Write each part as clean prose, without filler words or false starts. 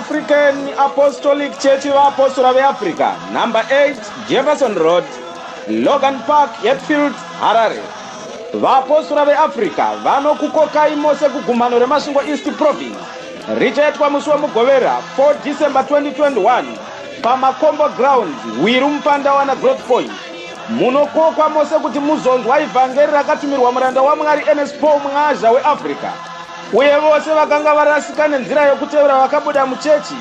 African Apostolic Church vaApostora veAfrica, number 8 Jefferson Road, Logan Park, Hatfield, Harare. VaApostora veAfrica vanokukokai mose kugumano remasvingo East Province richaitwa musi wemugovera 4 December 2021 pamakombo grounds Hwiru Mupandawana Growth Point. Munokokwa mose kuti muzonzwa ivhangeri rakatumirwa muranda waMwari Ernest Paul Mng'azha weAfrica, uye vose vakanga varasika nenzira yokutevera vakabuda muchechi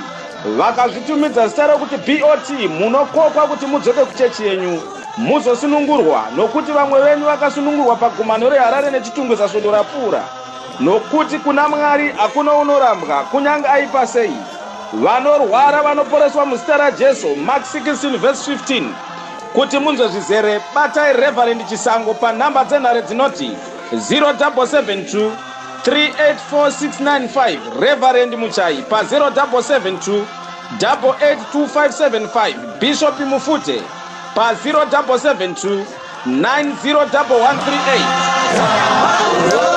vakazvitumidza zita rokuti BOT. Munokokwa kuti mudzoke kuchechi yenyu muzosunungurwa, nokuti vamwe venyu vakasunungurwa pagumano reHarare nechitungwiza svondo rapfuura, nokuti kuna Mwari hakuna unorambwa kunyange aipa sei. Vanorwara vanoporeswa muzita raJesu, Mark 16 verse 15. Kuti munzozvizere, batai Reverend Chisango panhamba dzenhare dzinoti 0772 384695, Reverend Muchai pa 0772 882575, Bishop Mufute pa 0772 901138.